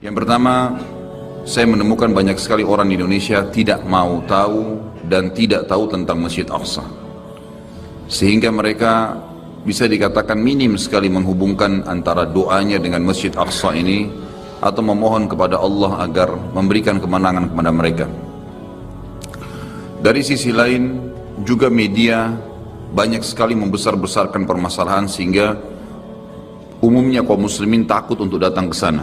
Yang pertama, saya menemukan banyak sekali orang di Indonesia tidak mau tahu dan tidak tahu tentang Masjid Aqsa. Sehingga mereka bisa dikatakan minim sekali menghubungkan antara doanya dengan Masjid Aqsa ini atau memohon kepada Allah agar memberikan kemenangan kepada mereka. Dari sisi lain, juga media banyak sekali membesar-besarkan permasalahan sehingga umumnya kaum muslimin takut untuk datang ke sana.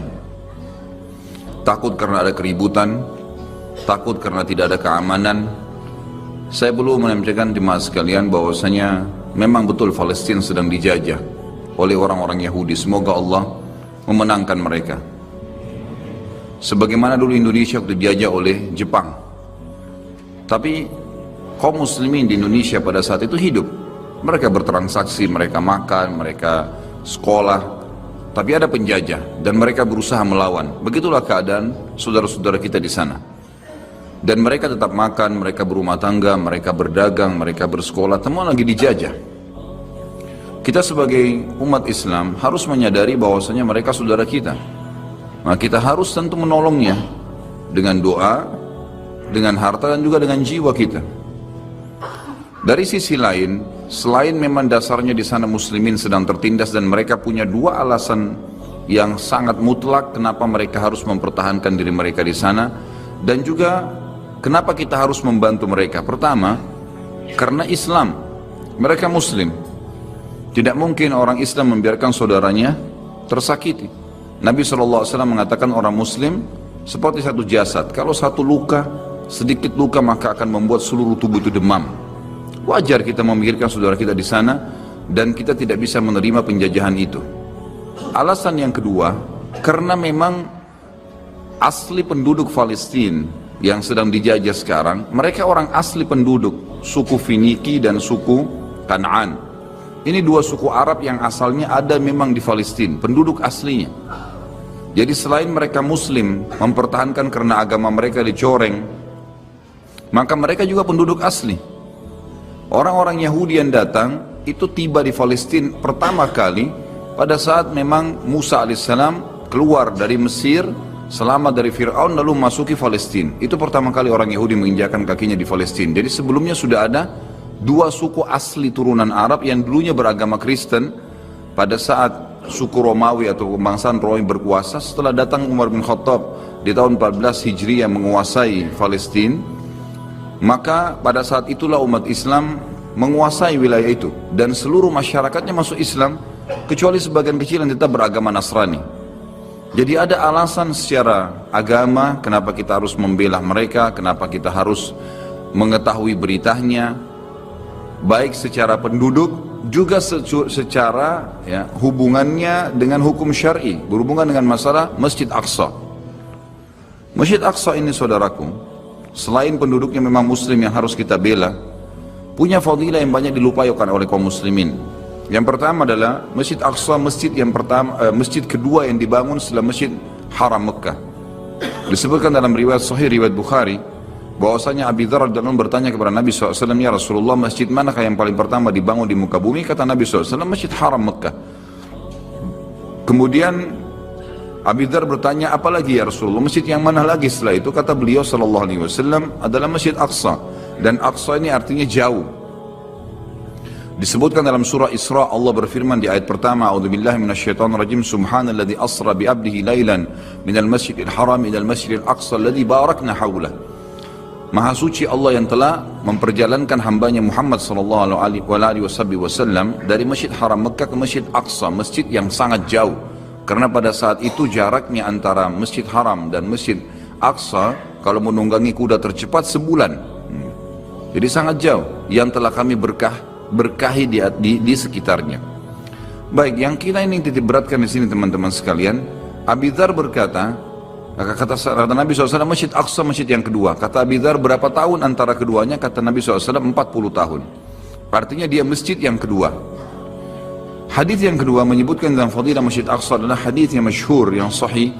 Takut karena ada keributan, takut karena tidak ada keamanan. Saya perlu menyampaikan jemaah sekalian bahwasanya memang betul Palestina sedang dijajah oleh orang-orang Yahudi. Semoga Allah memenangkan mereka. Sebagaimana dulu Indonesia waktu dijajah oleh Jepang. Tapi kaum muslimin di Indonesia pada saat itu hidup. Mereka bertransaksi, mereka makan, mereka sekolah. Tapi ada penjajah dan mereka berusaha melawan. Begitulah keadaan saudara-saudara kita di sana. Dan mereka tetap makan, mereka berumah tangga, mereka berdagang, mereka bersekolah, semua lagi dijajah. Kita sebagai umat Islam harus menyadari bahwasanya mereka saudara kita. Nah, kita harus tentu menolongnya dengan doa, dengan harta dan juga dengan jiwa kita. Dari sisi lain, selain memang dasarnya di sana muslimin sedang tertindas dan mereka punya dua alasan yang sangat mutlak kenapa mereka harus mempertahankan diri mereka di sana, dan juga kenapa kita harus membantu mereka. Pertama, karena Islam, mereka muslim. Tidak mungkin orang Islam membiarkan saudaranya tersakiti. Nabi SAW mengatakan orang muslim seperti satu jasad. Kalau satu luka, sedikit luka maka akan membuat seluruh tubuh itu demam. Wajar kita memikirkan saudara kita di sana dan kita tidak bisa menerima penjajahan itu. Alasan yang kedua, karena memang asli penduduk Palestina yang sedang dijajah sekarang, mereka orang asli penduduk suku Finiki dan suku Kan'an. Ini dua suku Arab yang asalnya ada memang di Palestina, penduduk aslinya. Jadi selain mereka muslim mempertahankan karena agama mereka dicoreng, maka mereka juga penduduk asli. Orang-orang Yahudi yang datang itu tiba di Palestina pertama kali pada saat memang Musa alaihissalam keluar dari Mesir, selamat dari Fir'aun lalu masuki Palestina. Itu pertama kali orang Yahudi menginjakkan kakinya di Palestina. Jadi sebelumnya sudah ada dua suku asli turunan Arab yang dulunya beragama Kristen. Pada saat suku Romawi atau kebangsaan Romawi berkuasa, setelah datang Umar bin Khattab di tahun 14 Hijriah menguasai Palestina, maka pada saat itulah umat Islam menguasai wilayah itu dan seluruh masyarakatnya masuk Islam kecuali sebagian kecil yang tetap beragama Nasrani. Jadi ada alasan secara agama kenapa kita harus membela mereka, kenapa kita harus mengetahui beritanya, baik secara penduduk juga secara hubungannya dengan hukum syar'i, berhubungan dengan masalah Masjid Aqsa. Masjid Aqsa ini saudaraku, selain penduduknya memang muslim yang harus kita bela, punya fadilah yang banyak dilupakan oleh kaum muslimin. Yang pertama adalah Masjid Aqsa, masjid kedua yang dibangun setelah Masjid Haram Mekah. Disebutkan dalam riwayat Sahih, riwayat Bukhari, bahwasanya Abi Dzar radhiyallahu anhu bertanya kepada Nabi SAW, ya Rasulullah, masjid manakah yang paling pertama dibangun di muka bumi? Kata Nabi SAW, Masjid Haram Mekah. Kemudian Abi Dzar bertanya, apa lagi ya Rasulullah, masjid yang mana lagi setelah itu? Kata beliau SAW adalah Masjid Aqsa, dan Aqsa ini artinya jauh. Disebutkan dalam surah Isra, Allah berfirman di ayat pertama, A'udzubillahi minasyaitonirrajim, Subhanalladzi asra bi'abdihi lailan minal masjidil haram ilal masjidil aqsa alladzi barakna haulah. Maha suci Allah yang telah memperjalankan hambanya Muhammad SAW dari Masjid Haram Mekah ke Masjid Aqsa, masjid yang sangat jauh. Karena pada saat itu jaraknya antara Masjid Haram dan Masjid Aqsa kalau menunggangi kuda tercepat sebulan. Jadi sangat jauh yang telah kami berkahi di sekitarnya. Baik, yang kita ini titik beratkan di sini teman-teman sekalian, Abi Dzar berkata, kata Nabi SAW, Masjid Aqsa masjid yang kedua. Kata Abi Dzar, berapa tahun antara keduanya? Kata Nabi SAW, 40 tahun. Artinya dia masjid yang kedua. Hadis yang kedua menyebutkan dalam fadilah Masjid Aqsa adalah hadis yang masyhur, yang sahih,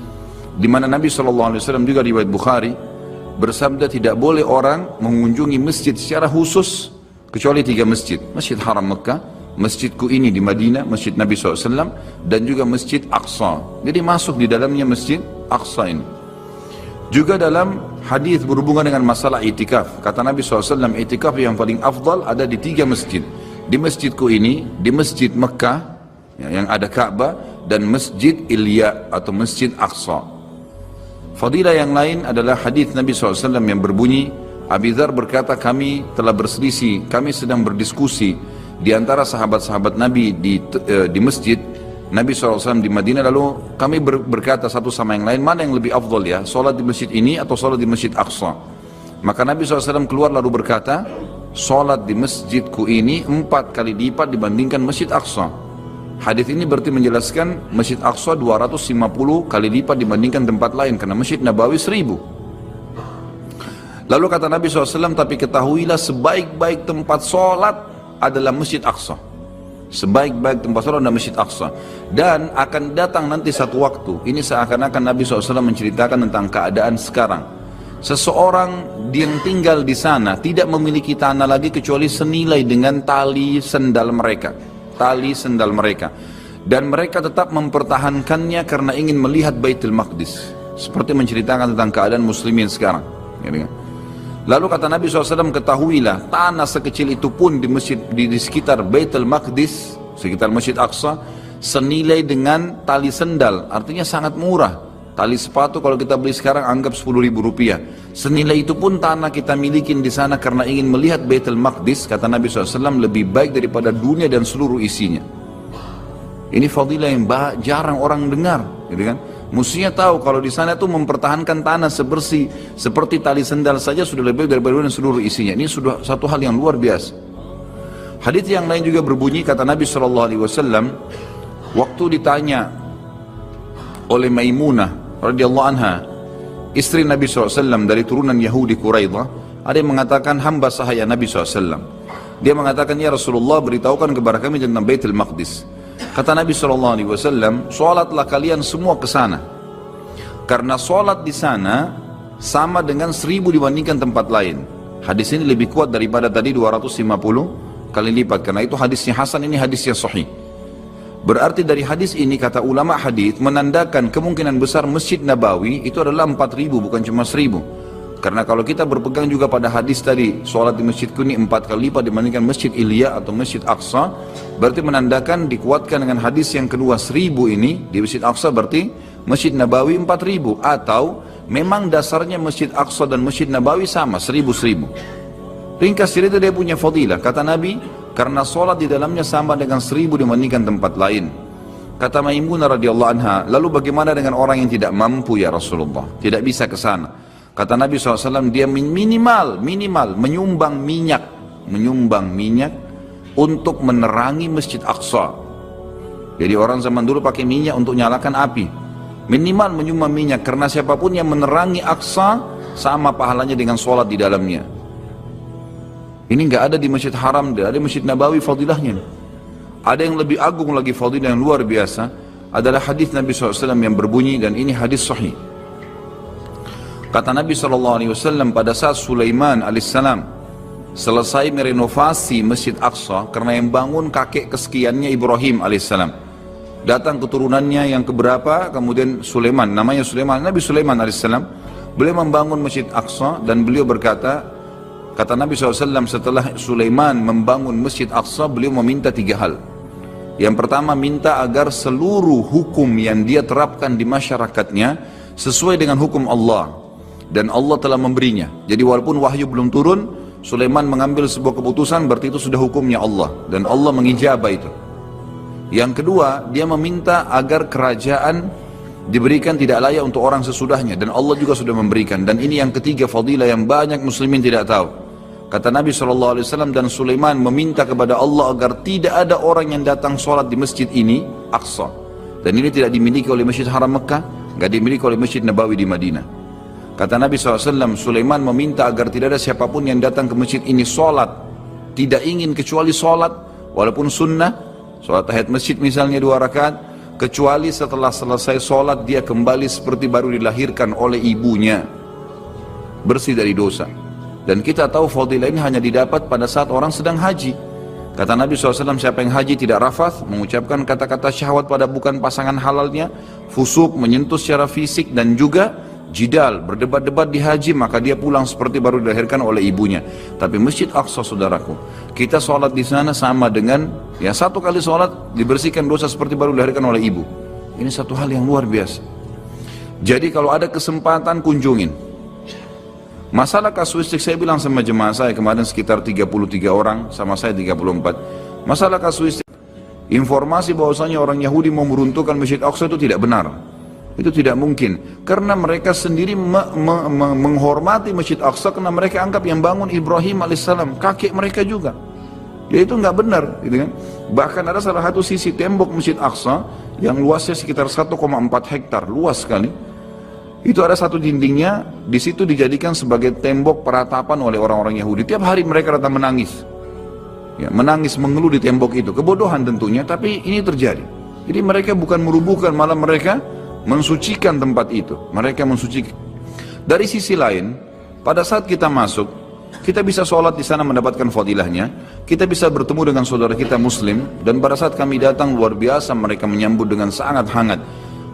di mana Nabi SAW juga riwayat Bukhari bersabda, tidak boleh orang mengunjungi masjid secara khusus kecuali 3 masjid. Masjid Haram Mekah, masjidku ini di Madinah, masjid Nabi SAW, dan juga Masjid Aqsa. Jadi masuk di dalamnya Masjid Aqsa ini. Juga dalam hadis berhubungan dengan masalah itikaf, kata Nabi SAW, itikaf yang paling afdal ada di 3 masjid. Di masjidku ini, di masjid Mekah yang ada Ka'bah, dan masjid Ilya atau masjid Aqsa. Fadilah yang lain adalah hadis Nabi SAW yang berbunyi, Abi Dzar berkata, kami telah berselisih, kami sedang berdiskusi di antara sahabat-sahabat Nabi di masjid Nabi SAW di Madinah, lalu kami berkata satu sama yang lain, mana yang lebih afdal ya, solat di masjid ini atau solat di masjid Aqsa? Maka Nabi SAW keluar lalu berkata, solat di masjidku ini 4 kali lipat dibandingkan masjid Aqsa. Hadis ini berarti menjelaskan masjid Aqsa 250 kali lipat dibandingkan tempat lain, karena masjid Nabawi 1000. Lalu kata Nabi SAW, tapi ketahuilah sebaik-baik tempat solat adalah masjid Aqsa. Sebaik-baik tempat sholat adalah masjid Aqsa. Dan akan datang nanti satu waktu, ini seakan-akan Nabi SAW menceritakan tentang keadaan sekarang. Seseorang yang tinggal di sana tidak memiliki tanah lagi kecuali senilai dengan tali sendal mereka. Tali sendal mereka. Dan mereka tetap mempertahankannya karena ingin melihat Baitul Maqdis. Seperti menceritakan tentang keadaan muslimin sekarang. Lalu kata Nabi SAW, ketahuilah tanah sekecil itu pun di masjid di sekitar Baitul Maqdis, sekitar Masjid Aqsa, senilai dengan tali sendal, artinya sangat murah. Tali sepatu kalau kita beli sekarang anggap 10.000 rupiah. Senilai itu pun tanah kita milikin di sana karena ingin melihat Baitul Maqdis, kata Nabi SAW, lebih baik daripada dunia dan seluruh isinya. Ini fadilah yang jarang orang dengar, gitu kan? Mestinya tahu kalau di sana itu mempertahankan tanah sebersih seperti tali sendal saja sudah lebih daripada seluruh isinya. Ini sudah satu hal yang luar biasa. Hadits yang lain juga berbunyi, kata Nabi SAW, waktu ditanya oleh Maimunah radhiyallahu anha, istri Nabi SAW dari turunan Yahudi Quraidah, ada yang mengatakan, hamba sahaya Nabi SAW. Dia mengatakan, ya Rasulullah, beritahukan kepada kami tentang Baitul Maqdis. Kata Nabi SAW, sholatlah kalian semua ke sana. Karena sholat di sana sama dengan 1000 dibandingkan tempat lain. Hadis ini lebih kuat daripada tadi 250 kali lipat. Karena itu hadisnya hasan, ini hadisnya sahih. Berarti dari hadis ini, kata ulama hadis, menandakan kemungkinan besar Masjid Nabawi itu adalah 4000, bukan cuma 1000. Karena kalau kita berpegang juga pada hadis tadi, sholat di masjidku ini 4 kali lipat dibandingkan Masjid Ilya atau Masjid Aqsa, berarti menandakan dikuatkan dengan hadis yang kedua 1000 ini di Masjid Aqsa, berarti Masjid Nabawi 4000, atau memang dasarnya Masjid Aqsa dan Masjid Nabawi sama 1000. Ringkas cerita dia punya fadilah, kata Nabi, karena sholat di dalamnya sama dengan 1000 dibandingkan tempat lain. Kata Maimunah radhiyallahu anha, lalu bagaimana dengan orang yang tidak mampu ya Rasulullah, tidak bisa ke sana? Kata Nabi SAW, dia minimal menyumbang minyak untuk menerangi Masjid Aqsa. Jadi orang zaman dulu pakai minyak untuk nyalakan api. Minimal menyumbang minyak, karena siapapun yang menerangi Aqsa sama pahalanya dengan sholat di dalamnya. Ini nggak ada di Masjid Haram, ada di Masjid Nabawi fadilahnya. Ada yang lebih agung lagi fadilah yang luar biasa, adalah hadis Nabi SAW yang berbunyi, dan ini hadis sahih. Kata Nabi SAW, pada saat Sulaiman alaihissalam selesai merenovasi Masjid Aqsa, karena yang bangun kakek kesekiannya Ibrahim alaihissalam, datang keturunannya yang keberapa, kemudian Sulaiman, namanya Sulaiman, Nabi Sulaiman alaihissalam, beliau membangun Masjid Aqsa, dan beliau berkata, kata Nabi SAW, setelah Sulaiman membangun Masjid Aqsa, beliau meminta 3 hal. Yang pertama, minta agar seluruh hukum yang dia terapkan di masyarakatnya sesuai dengan hukum Allah, dan Allah telah memberinya. Jadi walaupun wahyu belum turun, Sulaiman mengambil sebuah keputusan, berarti itu sudah hukumnya Allah, dan Allah mengijabah itu. Yang kedua, dia meminta agar kerajaan diberikan tidak layak untuk orang sesudahnya, dan Allah juga sudah memberikan. Dan ini yang ketiga fadilah yang banyak muslimin tidak tahu. Kata Nabi SAW, dan Sulaiman meminta kepada Allah agar tidak ada orang yang datang sholat di masjid ini, Aqsa. Dan ini tidak dimiliki oleh Masjid Haram Mekah, nggak dimiliki oleh Masjid Nabawi di Madinah. Kata Nabi SAW, Sulaiman meminta agar tidak ada siapapun yang datang ke masjid ini sholat, tidak ingin kecuali sholat, walaupun sunnah, sholat tahiyat masjid misalnya 2 rakaat, kecuali setelah selesai sholat dia kembali seperti baru dilahirkan oleh ibunya, bersih dari dosa. Dan kita tahu fadilah ini hanya didapat pada saat orang sedang haji. Kata Nabi SAW, siapa yang haji tidak rafath, mengucapkan kata-kata syahwat pada bukan pasangan halalnya, fusuk, menyentuh secara fisik, dan juga jidal, berdebat-debat di haji, maka dia pulang seperti baru dilahirkan oleh ibunya. Tapi Masjid Aqsa, saudaraku, kita sholat di sana sama dengan, ya, satu kali sholat dibersihkan dosa seperti baru dilahirkan oleh ibu. Ini satu hal yang luar biasa. Jadi kalau ada kesempatan, kunjungin. Masalah kasuistik, saya bilang sama jemaah saya kemarin sekitar 33 orang, sama saya 34. Masalah kasuistik, informasi bahwasanya orang Yahudi mau meruntuhkan Masjid Aqsa itu tidak benar. Itu tidak mungkin. Karena mereka sendiri menghormati Masjid Aqsa karena mereka anggap yang bangun Ibrahim alaihissalam, kakek mereka juga. Ya itu nggak benar, gitu kan? Bahkan ada salah satu sisi tembok Masjid Aqsa yang luasnya sekitar 1,4 hektar, luas sekali. Itu ada satu dindingnya, di situ dijadikan sebagai tembok peratapan oleh orang-orang Yahudi. Tiap hari mereka datang menangis, ya, menangis mengeluh di tembok itu. Kebodohan tentunya, tapi ini terjadi. Jadi mereka bukan merubuhkan, malah mereka mensucikan tempat itu. Mereka mensucikan. Dari sisi lain, pada saat kita masuk, kita bisa sholat di sana mendapatkan fadilahnya. Kita bisa bertemu dengan saudara kita Muslim. Dan pada saat kami datang, luar biasa mereka menyambut dengan sangat hangat.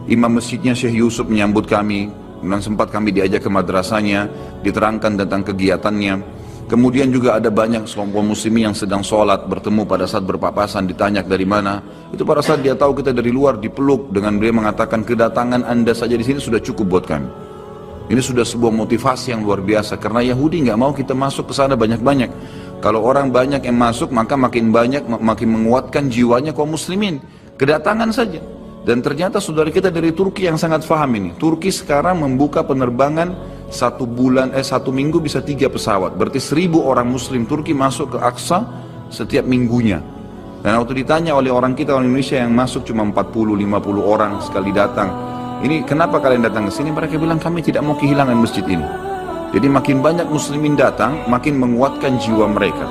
Imam masjidnya Syekh Yusuf menyambut kami, dan sempat kami diajak ke madrasahnya, diterangkan tentang kegiatannya. Kemudian juga ada banyak kelompok muslimin yang sedang sholat, bertemu pada saat berpapasan, ditanya dari mana. Itu pada saat dia tahu kita dari luar, dipeluk dengan dia mengatakan, kedatangan anda saja di sini sudah cukup buat kami. Ini sudah sebuah motivasi yang luar biasa, karena Yahudi nggak mau kita masuk ke sana banyak-banyak. Kalau orang banyak yang masuk, maka makin banyak, makin menguatkan jiwanya kaum muslimin. Kedatangan saja. Dan ternyata saudara kita dari Turki yang sangat paham ini. Turki sekarang membuka penerbangan satu minggu bisa 3 pesawat. Berarti 1000 orang muslim Turki masuk ke Aqsa setiap minggunya. Dan waktu ditanya oleh orang kita, orang Indonesia yang masuk cuma 40-50 orang sekali datang. Ini kenapa kalian datang ke sini? Mereka bilang kami tidak mau kehilangan masjid ini. Jadi makin banyak muslimin datang, makin menguatkan jiwa mereka.